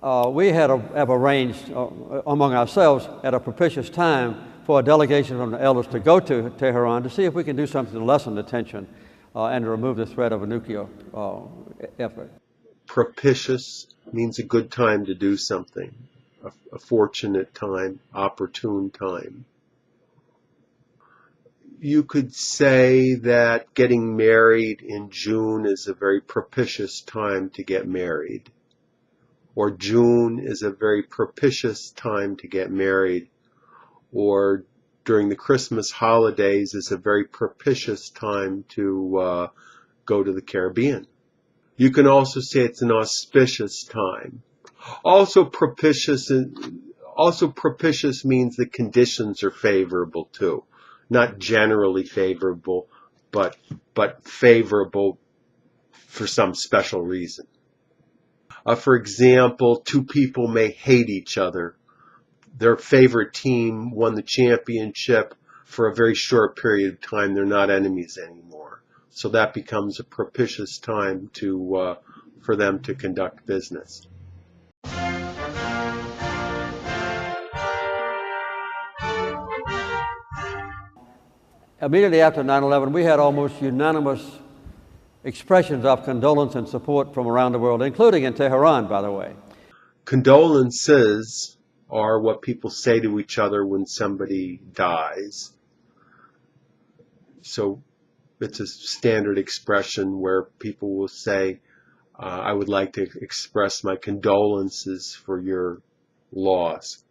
we have arranged among ourselves at a propitious time for a delegation from the elders to go to Tehran to see if we can do something to lessen the tension and to remove the threat of a nuclear effort. Propitious means a good time to do something, a fortunate time, opportune time. You could say that getting married in June is a very propitious time to get married. Or June is a very propitious time to get married. Or during the Christmas holidays is a very propitious time to go to the Caribbean. You can also say it's an auspicious time. Also propitious means the conditions are favorable too. Not generally favorable, but favorable for some special reason. For example, two people may hate each other. Their favorite team won the championship. For a very short period of time, they're not enemies anymore. So that becomes a propitious time for them to conduct business. Immediately after 9/11, we had almost unanimous expressions of condolence and support from around the world, including in Tehran, by the way. Condolences are what people say to each other when somebody dies. So it's a standard expression where people will say, I would like to express my condolences for your loss.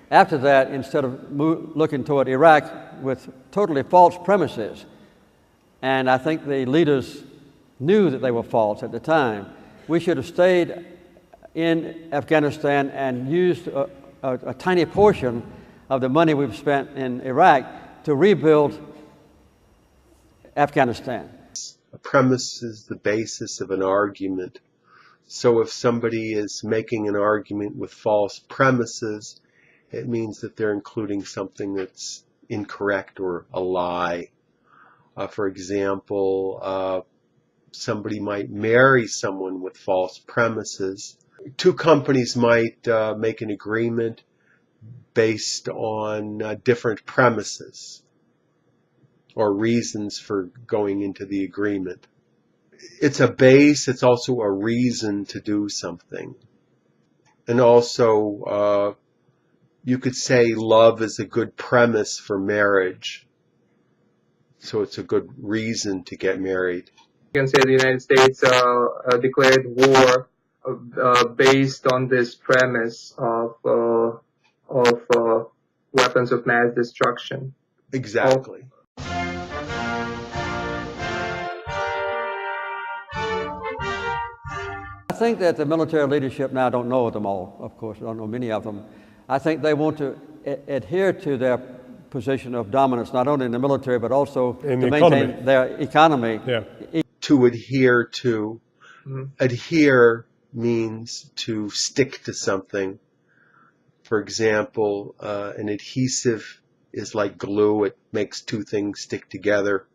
After that, instead of looking toward Iraq with totally false premises, and I think the leaders knew that they were false at the time, we should have stayed in Afghanistan and used a tiny portion of the money we've spent in Iraq to rebuild Afghanistan. A premise is the basis of an argument. So if somebody is making an argument with false premises, it means that they're including something that's incorrect or a lie. For example, somebody might marry someone with false premises. Two companies might make an agreement based on different premises or reasons for going into the agreement. It's a base, it's also a reason to do something. And also, you could say love is a good premise for marriage. So it's a good reason to get married. You can say the United States declared war based on this premise of weapons of mass destruction. Exactly. I think that the military leadership now, I don't know them all, of course, I don't know many of them. I think they want to adhere to their position of dominance, not only in the military, but also to maintain their economy. Yeah. To adhere to. Adhere means to stick to something. For example, an adhesive is like glue. It makes two things stick together.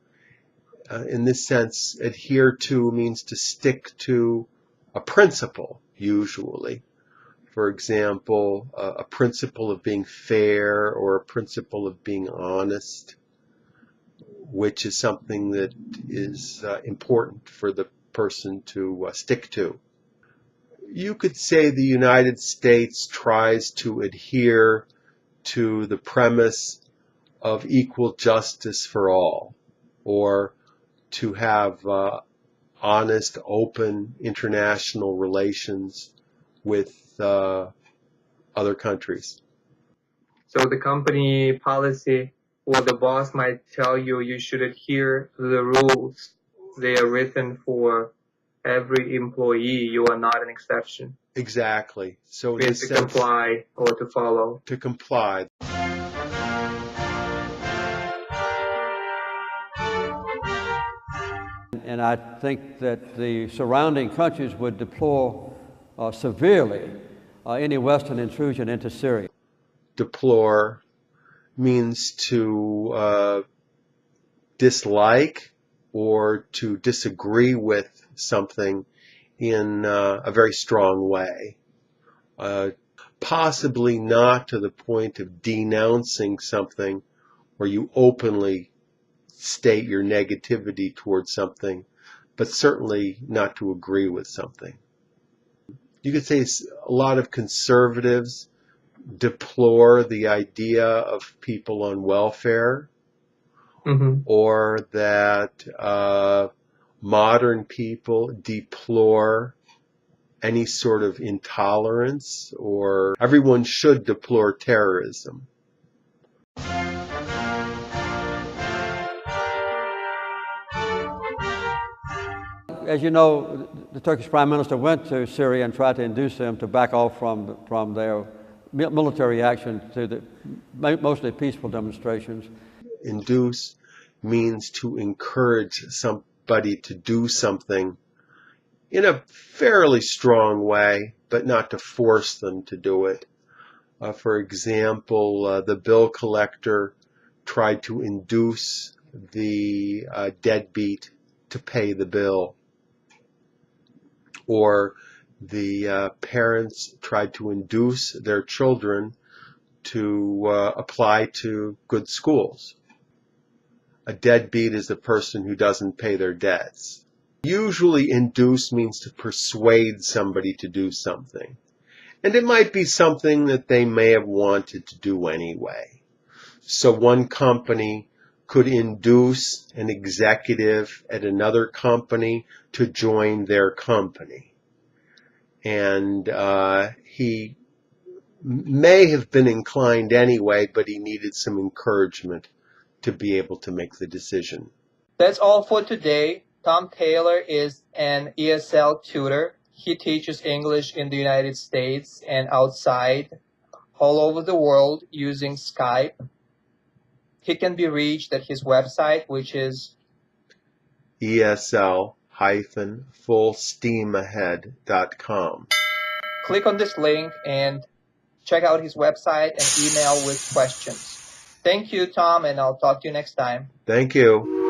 In this sense, adhere to means to stick to a principle, usually. For example, a principle of being fair or a principle of being honest, which is something that is important for the person to stick to. You could say the United States tries to adhere to the premise of equal justice for all, or to have honest, open international relations with other countries. So the company policy or the boss might tell you you should adhere to the rules. They are written for every employee. You are not an exception. Exactly. So we have to comply or to follow. To comply. And I think that the surrounding countries would deplore severely any Western intrusion into Syria. Deplore means to dislike or to disagree with something in a very strong way. Possibly not to the point of denouncing something where you openly state your negativity towards something, but certainly not to agree with something. You could say a lot of conservatives deplore the idea of people on welfare, or that modern people deplore any sort of intolerance, or everyone should deplore terrorism. As you know, the Turkish Prime Minister went to Syria and tried to induce them to back off from their military action to the mostly peaceful demonstrations. Induce means to encourage somebody to do something in a fairly strong way, but not to force them to do it. For example, the bill collector tried to induce the deadbeat to pay the bill, or the parents tried to induce their children to apply to good schools. A deadbeat is a person who doesn't pay their debts. Usually induce means to persuade somebody to do something. And it might be something that they may have wanted to do anyway. So one company could induce an executive at another company to join their company. And he may have been inclined anyway, but he needed some encouragement to be able to make the decision. That's all for today. Tom Taylor is an ESL tutor. He teaches English in the United States and outside, all over the world using Skype. He can be reached at his website, which is ESL-fullsteamahead.com. Click on this link and check out his website and email with questions. Thank you, Tom, and I'll talk to you next time. Thank you.